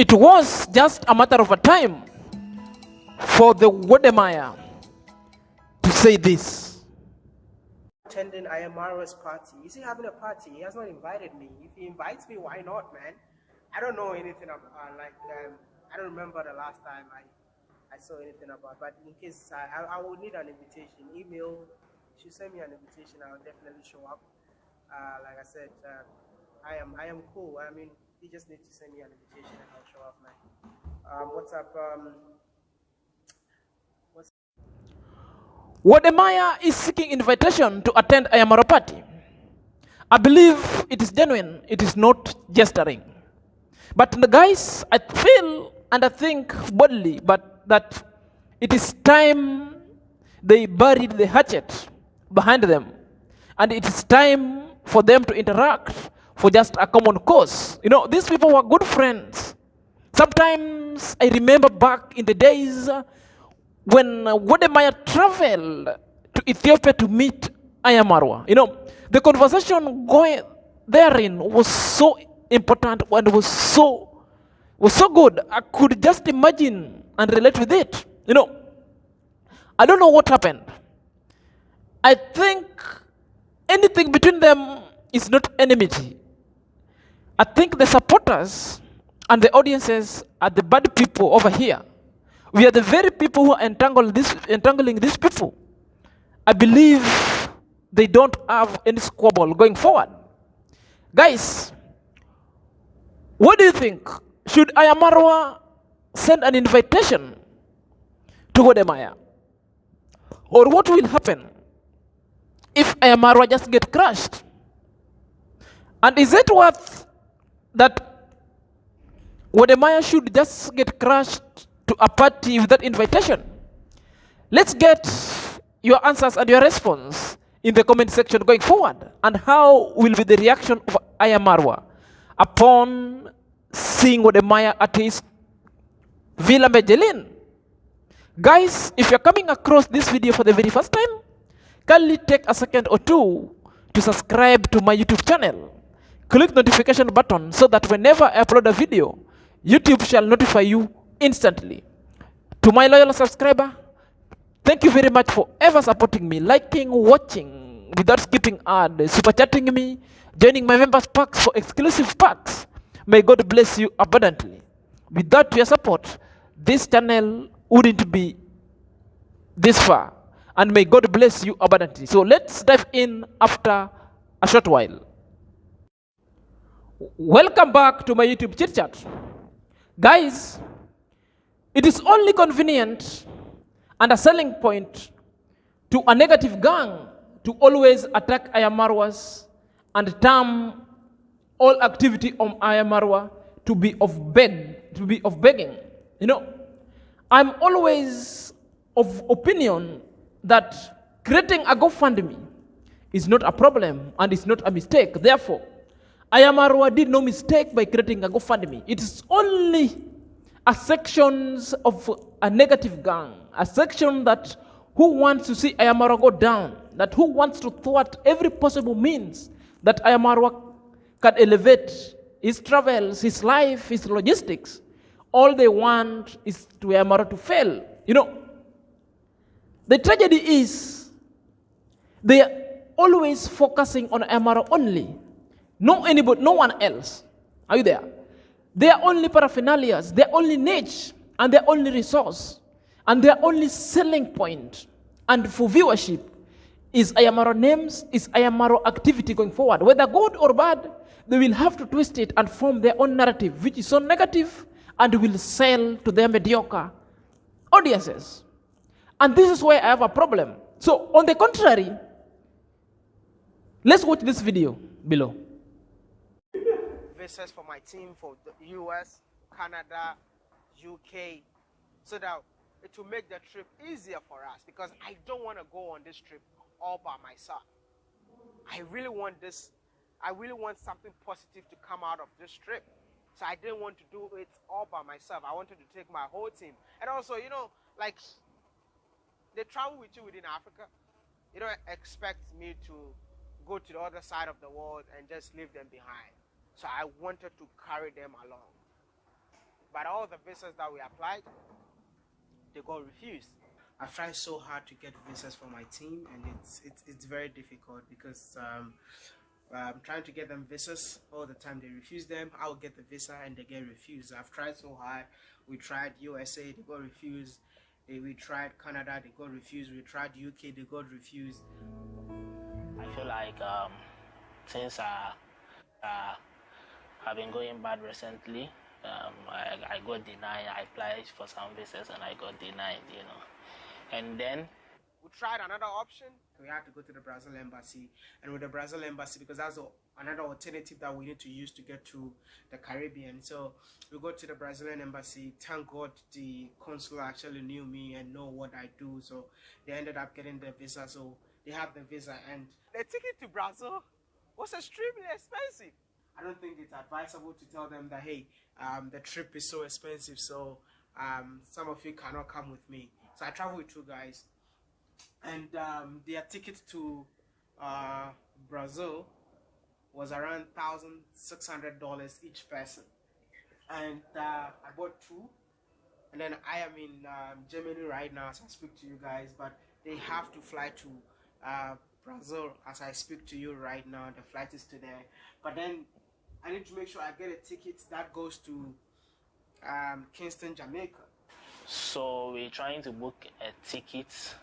It was just a matter of a time for the wodemaya to say this. Attending I am Marwa's party. Is he having a party? He has not invited me. If he invites me, why not, man? I don't know anything about I don't remember the last time I saw anything about. But in case I will need an invitation, email. If you send me an invitation, I'll definitely show up. Like I said, I am cool. I mean, you just need to send me an invitation and I'll show up, man. What's up? Wodemaya is seeking invitation to attend Ayamaro party. I believe it is genuine. It is not gesturing. But the guys, I feel and I think boldly, but that it is time they buried the hatchet behind them, and it is time for them to interact for just a common cause. You know, these people were good friends. Sometimes I remember back in the days when wodemaya traveled to Ethiopia to meet Marwa. You know, the conversation going therein was so important and was so good. I could just imagine and relate with it. You know, I don't know what happened. I think anything between them is not enmity. I think the supporters and the audiences are the bad people over here. We are the very people who are entangling these people. I believe they don't have any squabble going forward. Guys, what do you think? Should Marwa send an invitation to wodemaya? Or what will happen if Marwa just get crushed? And is it worth that wodemaya should just get crushed to a party with that invitation? Let's get your answers and your response in the comment section going forward. And how will be the reaction of Marwa upon seeing wodemaya at his Villa Medellin? Guys, if you're coming across this video for the very first time, kindly take a second or two to subscribe to my YouTube channel. Click notification button so that whenever I upload a video, YouTube shall notify you instantly. To my loyal subscriber, thank you very much for ever supporting me, liking, watching without skipping ads, super chatting me, joining my members packs for exclusive packs. May God bless you abundantly. Without your support, this channel wouldn't be this far. And may God bless you abundantly. So let's dive in after a short while. Welcome back to my YouTube chit chat. Guys, it is only convenient and a selling point to a negative gang to always attack Marwas and term all activity on Marwa to be of begging. You know, I'm always of opinion that creating a GoFundMe is not a problem and it's not a mistake. Therefore, Marwa did no mistake by creating a GoFundMe. It is only a section of a negative gang, a section that who wants to see Marwa go down, that who wants to thwart every possible means that Marwa can elevate his travels, his life, his logistics. All they want is to Marwa to fail. You know, the tragedy is they are always focusing on Marwa only. No anybody, no one else. Are you there? They are only paraphernalias, they are only niche, and they are only resource, and they are only selling point. And for viewership, is Marwa names, is Marwa activity going forward. Whether good or bad, they will have to twist it and form their own narrative, which is so negative and will sell to their mediocre audiences. And this is where I have a problem. So, on the contrary, let's watch this video below. Visas for my team for the US, Canada, UK, so that it will make the trip easier for us, because I don't want to go on this trip all by myself. I really want something positive to come out of this trip. So I didn't want to do it all by myself. I wanted to take my whole team. And also, you know, like, they travel with you within Africa. You don't expect me to go to the other side of the world and just leave them behind. So I wanted to carry them along. But all the visas that we applied, they got refused. I've tried so hard to get visas for my team, and it's very difficult because I'm trying to get them visas all the time. They refuse them. I will get the visa and they get refused. I've tried so hard. We tried USA, they got refused. We tried Canada, they got refused. We tried UK, they got refused. I feel like things have been going bad recently. I got denied. I applied for some visas and I got denied, you know. And then we tried another option. We had to go to the Brazil embassy, and with the Brazil embassy, because that's another alternative that we need to use to get to the Caribbean. So we go to the Brazilian embassy. Thank God the consul actually knew me and know what I do. So they ended up getting the visa. So they have the visa, and the ticket to Brazil was extremely expensive. I don't think it's advisable to tell them that, hey, the trip is so expensive, so some of you cannot come with me. So I travel with two guys, and their ticket to Brazil was around $1,600 each person. And I bought two, and then I am in Germany right now as I speak to you guys, but they have to fly to Brazil as I speak to you right now. The flight is to there, but then I need to make sure I get a ticket that goes to Kingston, Jamaica. so we're trying to book a ticket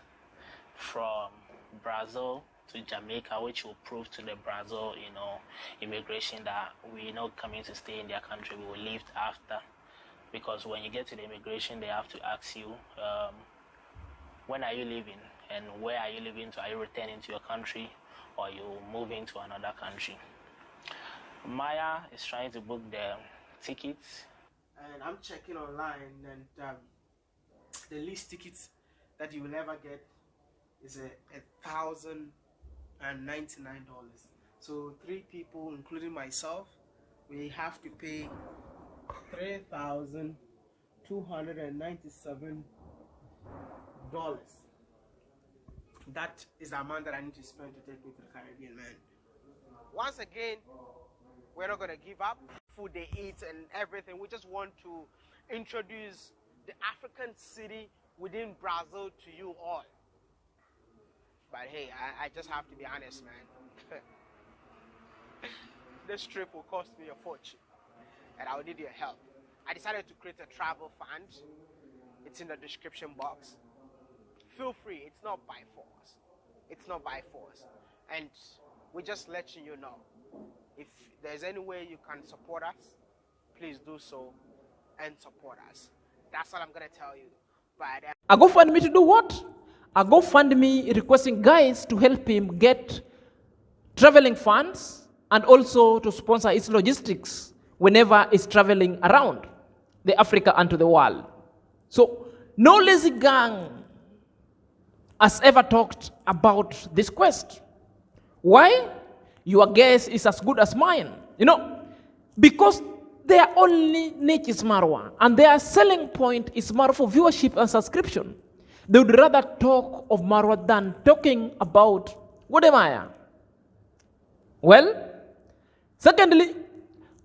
from Brazil to Jamaica, which will prove to the Brazil, you know, immigration that we're not coming to stay in their country. We will leave after, because when you get to the immigration, they have to ask you, when are you leaving and where are you leaving to? Are you returning to your country or you moving to another country? Maya is trying to book the tickets, and I'm checking online, and the least tickets that you will ever get is $1,099. So 3 people, including myself, we have to pay $3,297. That is the amount that I need to spend to take me to the Caribbean, man. Once again, we're not going to give up food they eat and everything. We just want to introduce the African city within Brazil to you all. But hey, I just have to be honest, man. This trip will cost me a fortune, and I will need your help. I decided to create a travel fund. It's in the description box. Feel free, it's not by force. It's not by force. And we're just letting you know. If there's any way you can support us, please do so and support us. That's all I'm going to tell you. But A GoFundMe to do what? A GoFundMe requesting guys to help him get traveling funds and also to sponsor its logistics whenever it's traveling around the Africa and to the world. So no lazy gang has ever talked about this quest. Why? Your guess is as good as mine. You know, because their only niche is marwa, and their selling point is marwa for viewership and subscription. They would rather talk of marwa than talking about wodemaya. Well, secondly,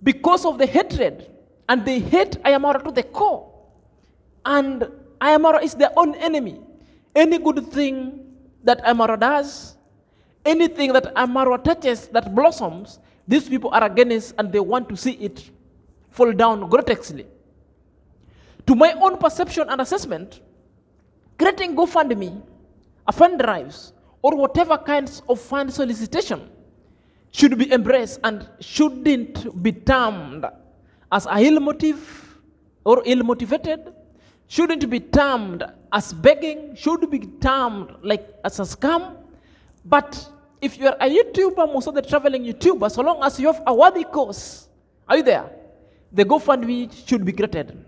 because of the hatred, and they hate I am to the core, and I am is their own enemy. Any good thing that Amara does, anything that Amara touches that blossoms, these people are against and they want to see it fall down grotesquely. To my own perception and assessment, creating GoFundMe, a fund drives, or whatever kinds of fund solicitation should be embraced and shouldn't be termed as a ill motive or ill-motivated, shouldn't be termed as begging, should be termed like as a scam. But if you are a YouTuber, most of the traveling YouTuber, so long as you have a worthy cause, are you there? The GoFundMe should be created.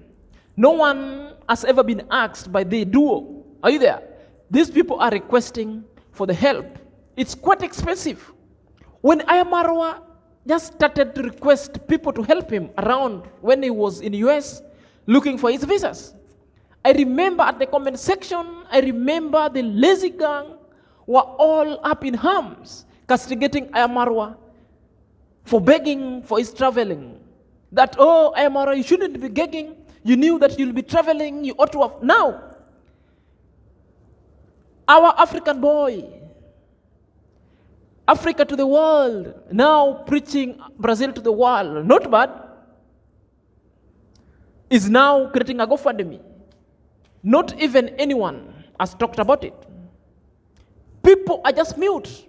No one has ever been asked by the duo, are you there? These people are requesting for the help. It's quite expensive. When Marwa just started to request people to help him around when he was in the US looking for his visas, I remember at the comment section, I remember the lazy gang were all up in arms, castigating Marwa for begging for his traveling. That, oh, Marwa, you shouldn't be begging, You knew that you'll be traveling. You ought to have. Now, our African boy, Africa to the world, now preaching Brazil to the world, not bad, is now creating a GoFundMe. Not even anyone has talked about it. People are just mute.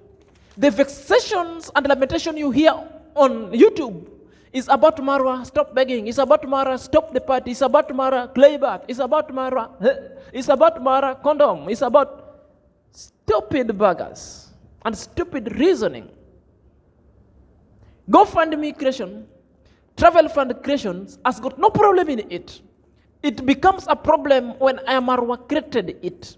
The vexations and lamentation you hear on YouTube is about Marwa, stop begging. It's about Marwa, stop the party. It's about Marwa, clay back. It's about Marwa, it's about Marwa, condom. It's about stupid buggers and stupid reasoning. GoFundMe creation, travel fund creations has got no problem in it. It becomes a problem when Marwa created it.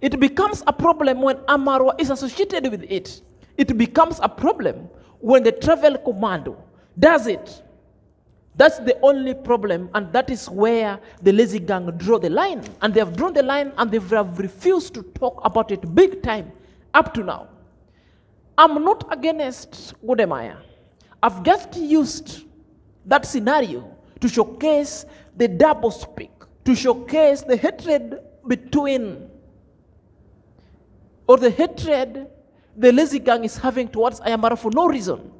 It becomes a problem when Marwa is associated with it. It becomes a problem when the travel commando does it. That's the only problem, and that is where the lazy gang draw the line. And they have drawn the line, and they have refused to talk about it big time up to now. I'm not against wodemaya. I've just used that scenario to showcase the double speak, to showcase the hatred between, or the hatred the lazy gang is having towards Ayamara for no reason.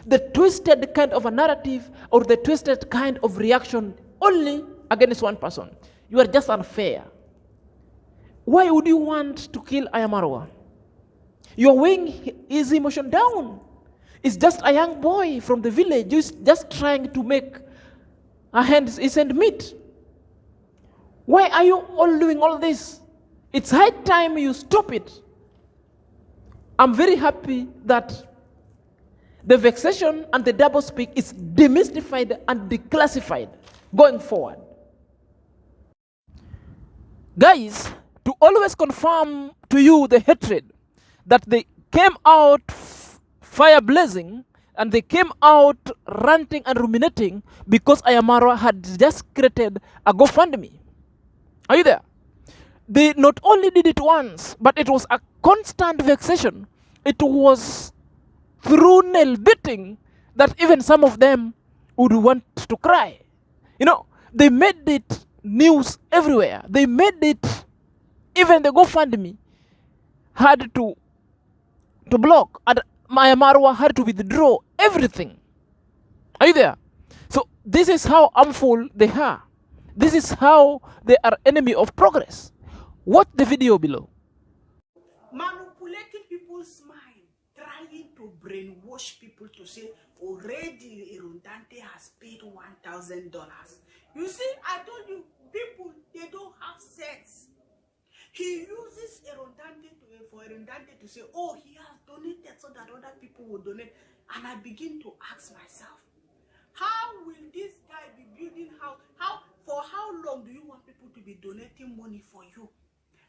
The twisted kind of a narrative or the twisted kind of reaction only against one person. You are just unfair. Why would you want to kill Ayamarawa? You are weighing his emotion down. It's just a young boy from the village who's just trying to make a hands and meet. Why are you all doing all this? It's high time you stop it. I'm very happy that the vexation and the double speak is demystified and declassified going forward. Guys, to always confirm to you the hatred that they came out fire blazing and they came out ranting and ruminating because Ayamara had just created a GoFundMe. Are you there? They not only did it once, but it was a constant vexation. It was through nail beating that even some of them would want to cry. You know, they made it news everywhere. They made it, even the GoFundMe had to block, and Marwa had to withdraw everything. Are you there? So this is how harmful they are. This is how they are enemy of progress. Watch the video below. Manipulating people's mind, trying to brainwash people to say already Erundante has paid $1,000. You see, I told you, people, they don't have sense. He uses for Erundante to say, oh, he has donated so that other people will donate. And I begin to ask myself, how will this guy be building house? For how long do you want people to be donating money for you?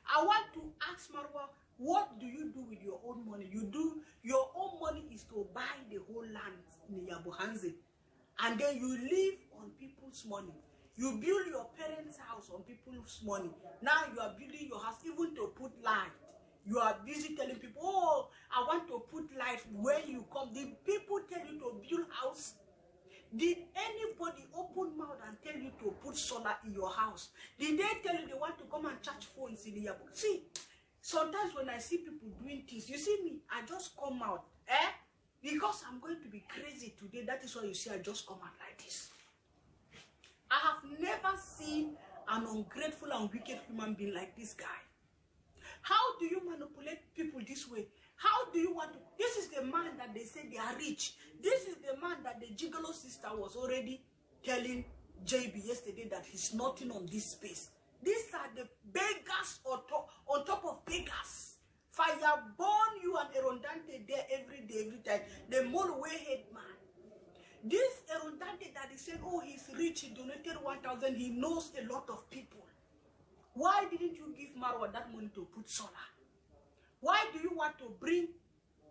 I want to ask Marwa, what do you do with your own money? Your own money is to buy the whole land in Yabuhanze, and then you live on people's money. You build your parents' house on people's money. Now you are building your house even to put light. You are busy telling people, oh, I want to put light when you come. Did people tell you to build house? Did anybody open mouth and tell you to put solar in your house? Did they tell you they want to come and charge phones in the airport? See, sometimes when I see people doing things, you see me, I just come out. Because I'm going to be crazy today. That is why you see I just come out like this. I have never seen an ungrateful and wicked human being like this guy. How do you manipulate people this way? How do you want to? This is the man that they say they are rich. This is the man that the gigolo sister was already telling JB yesterday that he's nothing on this space. These are the beggars on top of beggars. Fire burn you and Erundante there every day, every time. The more way-head man. This Erundante that is saying, oh, he's rich, he donated 1,000, he knows a lot of people. Why didn't you give Marwa that money to put solar? Why do you want to bring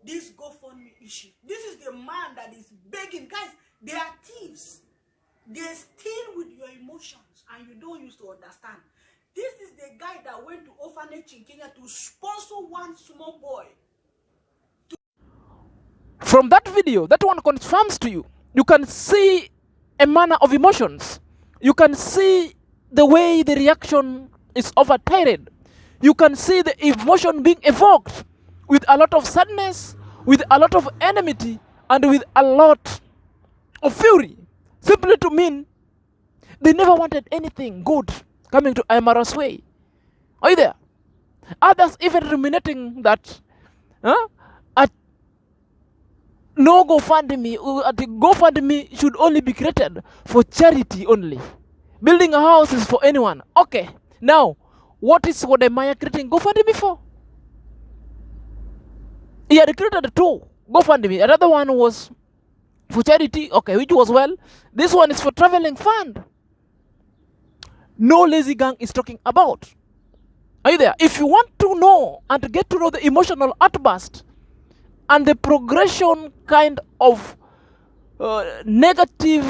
this GoFundMe issue? This is the man that is begging. Guys, they are thieves. They steal with your emotions and you don't used to understand. This is the guy that went to orphanage in Kenya to sponsor one small boy. From that video, that one confirms to you. You can see a manner of emotions. You can see the way the reaction is over-tired. You can see the emotion being evoked with a lot of sadness, with a lot of enmity, and with a lot of fury. Simply to mean they never wanted anything good coming to Ayamara's way. Are you there? Others even ruminating that at no GoFundMe, at GoFundMe should only be created for charity only. Building a house is for anyone. Okay, now, what is wodemaya creating GoFundMe for? He had created two GoFundMe. Another one was for charity, okay, which was well. This one is for traveling fund. No lazy gang is talking about. Are you there? If you want to know and to get to know the emotional outburst and the progression kind of negative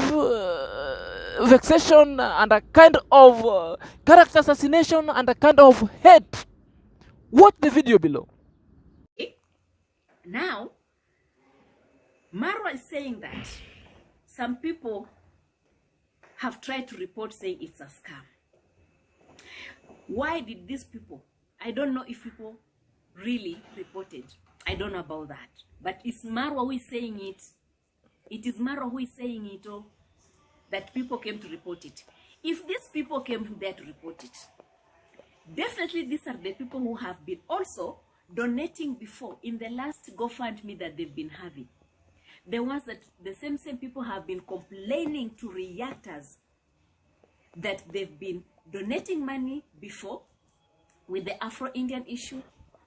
vexation and a kind of character assassination and a kind of hate, watch the video below. Now, Marwa is saying that some people have tried to report saying it's a scam. Why did these people? I don't know if people really reported. I don't know about that. But it's Marwa who is saying it. It is Marwa who is saying it, oh, that people came to report it. If these people came there to report it, definitely these are the people who have been also donating before in the last GoFundMe that they've been having. The ones that the same people have been complaining to reactors that they've been donating money before with the Afro-Indian issue,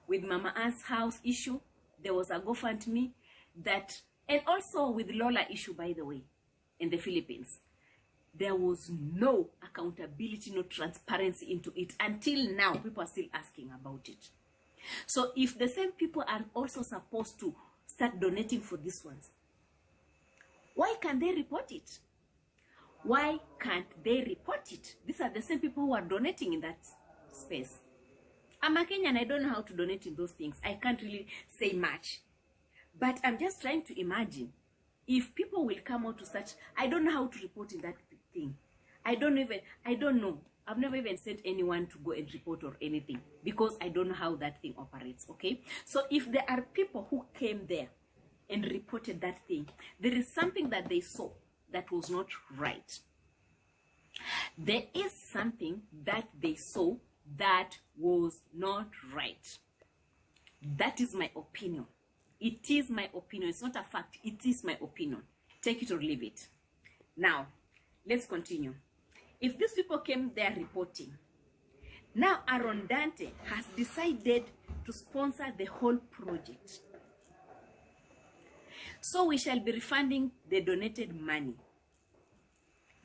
with Mama Anne's house issue. There was a GoFundMe that, and also with Lola issue, by the way, in the Philippines. There was no accountability, no transparency into it. Until now, people are still asking about it. So if the same people are also supposed to start donating for these ones, why can't they report it? Why can't they report it? These are the same people who are donating in that space. I'm a Kenyan, I don't know how to donate in those things. I can't really say much. But I'm just trying to imagine if people will come out to such, I don't know how to report in that thing. I don't know. I've never even sent anyone to go and report or anything because I don't know how that thing operates, okay? So if there are people who came there and reported that thing, there is something that they saw that was not right. There is something that they saw that was not right. That is my opinion. It is my opinion. It's not a fact. It is my opinion. Take it or leave it. Now, let's continue. If these people came there reporting, now Aaron Dante has decided to sponsor the whole project. So we shall be refunding the donated money.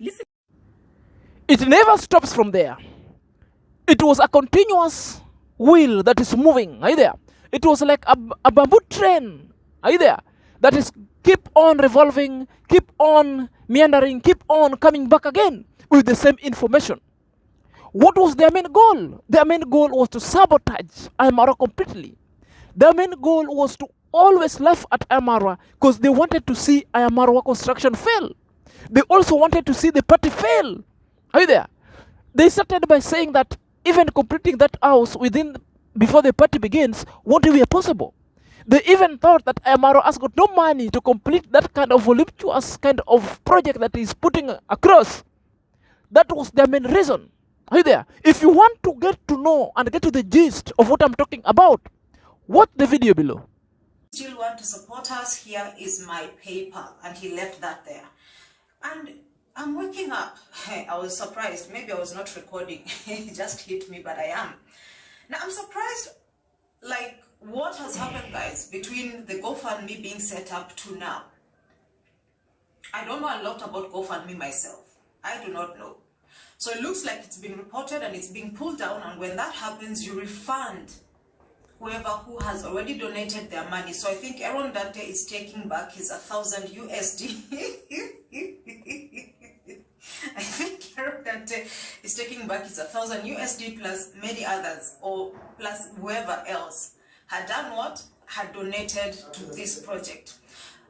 Listen. It never stops from there. It was a continuous wheel that is moving. Are you there? It was like a bamboo train. Are you there? That is keep on revolving, keep on meandering, keep on coming back again with the same information. What was their main goal? Their main goal was to sabotage Ayamara completely. Their main goal was to always laugh at Ayamara because they wanted to see Ayamara construction fail. They also wanted to see the party fail. Are you there? They started by saying that even completing that house before the party begins won't be possible. They even thought that Ayamara has got no money to complete that kind of voluptuous kind of project that he's putting across. That was their main reason. Are you there? If you want to get to know and get to the gist of what I'm talking about, watch the video below. Still want to support us, here is my PayPal, and he left that there. And I'm waking up. I was surprised. Maybe I was not recording. It just hit me, but I am. Now I'm surprised, like, what has happened, guys, between the GoFundMe being set up to now. I don't know a lot about GoFundMe myself. I do not know. So it looks like it's been reported and it's being pulled down, and when that happens, you refund whoever who has already donated their money. So I think Aaron Dante is taking back his 1,000 USD. I think Aaron Dante is taking back his 1,000 USD plus many others, or plus whoever else had done what? Had donated to this project.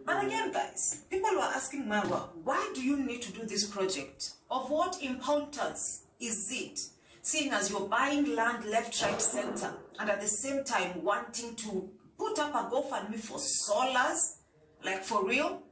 But again, guys, people were asking Marwa, why do you need to do this project? Of what importance is it? Seeing as you're buying land left, right, center, and at the same time wanting to put up a GoFundMe for solars, like for real?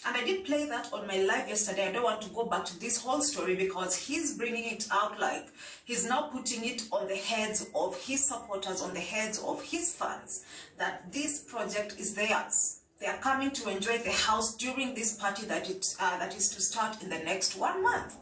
And I did play that on my live yesterday. I don't want to go back to this whole story because he's bringing it out like he's now putting it on the heads of his supporters, on the heads of his fans, that this project is theirs. They are coming to enjoy the house during this party that is to start in the next 1 month.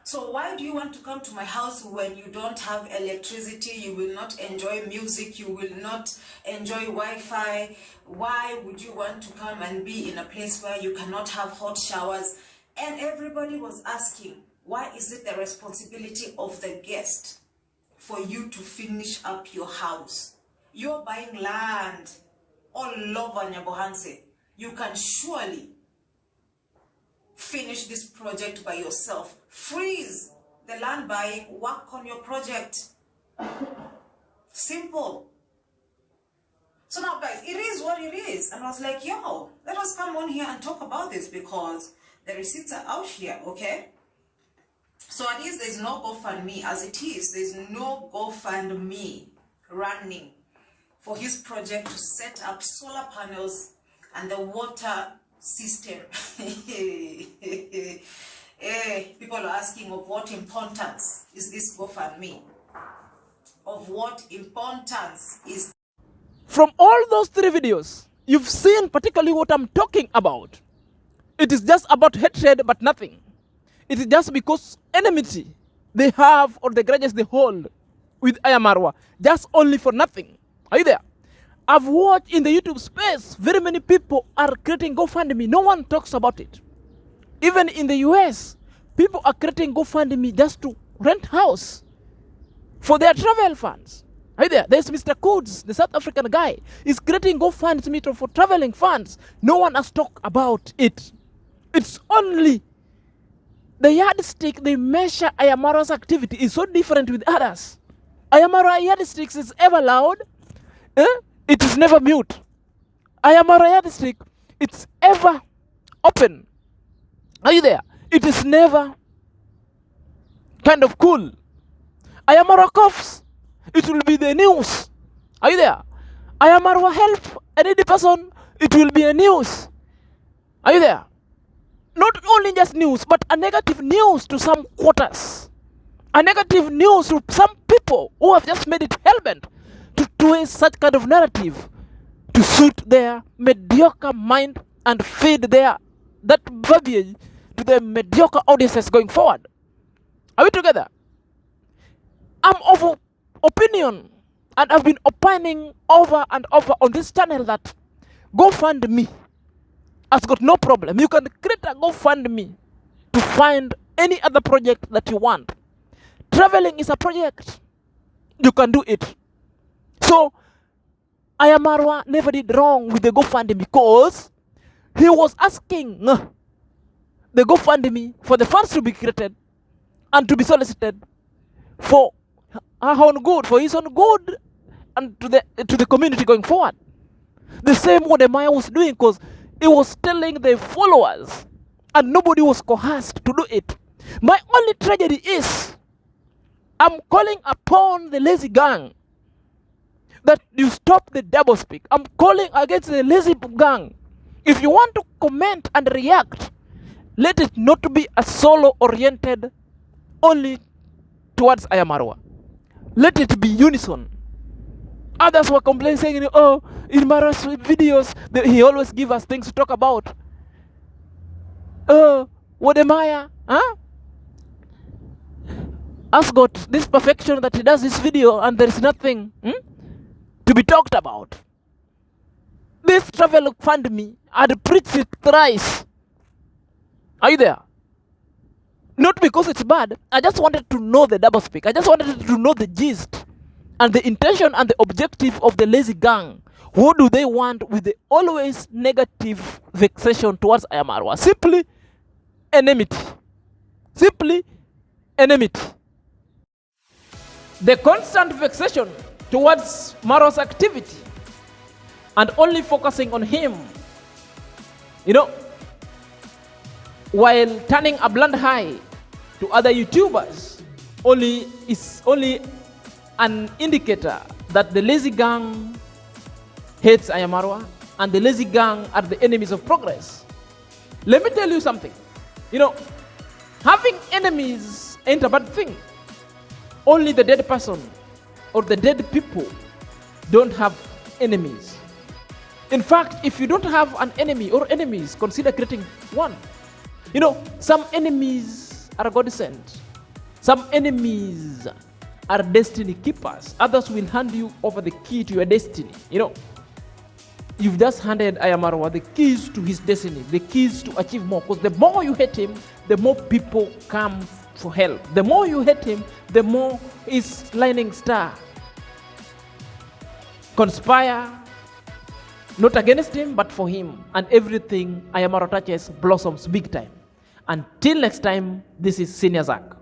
So why do you want to come to my house when you don't have electricity? You will not enjoy music. You will not enjoy Wi-Fi. Why would you want to come and be in a place where you cannot have hot showers? And everybody was asking, why is it the responsibility of the guest for you to finish up your house? You're buying land all over Nyabohanse. You can surely finish this project by yourself. Freeze the land buying, work on your project. Simple. So now guys, it is what it is. And I was like, yo, let us come on here and talk about this because the receipts are out here, okay? So at least there's no GoFundMe as it is. There's no GoFundMe running for his project to set up solar panels and the water system. People are asking of what importance is this GoFundMe? Of what importance is... From all those 3 videos, you've seen particularly what I'm talking about. It is just about hatred but nothing. It is just because enmity they have or the grudges they hold with I Am Marwa, just only for nothing. Are you there? I've watched in the YouTube space, very many people are creating GoFundMe. No one talks about it. Even in the US, people are creating GoFundMe just to rent house for their travel funds. Are you there? There's Mr. Codes, the South African guy. He's creating GoFundMe for traveling funds. No one has talked about it. It's only the yardstick they measure I Am Marwa's activity is so different with others. I Am Marwa yardsticks is ever loud. It is never mute. I Am Marwa yardstick, it's ever open. Are you there? It is never kind of cool. I Am Marwa coughs, it will be the news. Are you there? I Am Marwa help a needy person, it will be a news. Are you there? Not only just news, but a negative news to some quarters. A negative news to some people who have just made it hellbent to twist such kind of narrative to suit their mediocre mind and feed that verbiage to their mediocre audiences going forward. Are we together? I'm of opinion, and I've been opining over and over on this channel that GoFundMe has got no problem. You can create a GoFundMe to find any other project that you want. Traveling is a project. You can do it. So, I Am Marwa never did wrong with the GoFundMe because he was asking the GoFundMe for the funds to be created and to be solicited for her own good, for his own good, and to the community going forward. The same wodemaya was doing because he was telling the followers and nobody was coerced to do it. My only tragedy is I'm calling upon the lazy gang that you stop the doublespeak. I'm calling against the lazy gang. If you want to comment and react, let it not be a solo-oriented only towards I Am Marwa. Let it be unison. Others were complaining, saying, oh, in Marwa's videos, he always gives us things to talk about. Wodemaya, has got this perfection that he does this video and there is nothing to be talked about. This travel fund me, I'd preached it thrice. Are you there? Not because it's bad. I just wanted to know the doublespeak. I just wanted to know the gist and the intention and the objective of the lazy gang. What do they want with the always negative vexation towards I Am Marwa? Simply enmity. Simply enmity. The constant vexation towards Marwa's activity and only focusing on him, while turning a blind eye to other YouTubers is only an indicator that the lazy gang hates I Am Marwa, and the lazy gang are the enemies of progress. Let me tell you something. You know, having enemies ain't a bad thing. Only the dead person or the dead people don't have enemies. In fact, if you don't have an enemy or enemies, consider creating one. You know, some enemies are God sent. Some enemies are destiny keepers. Others will hand you over the key to your destiny. You know, you've just handed I Am Marwa the keys to his destiny, the keys to achieve more. Because the more you hate him, the more people come for help. The more you hate him, the more his lightning star conspire, not against him, but for him. And everything I Am Marwa touches blossoms big time. Until next time, this is SnrZack.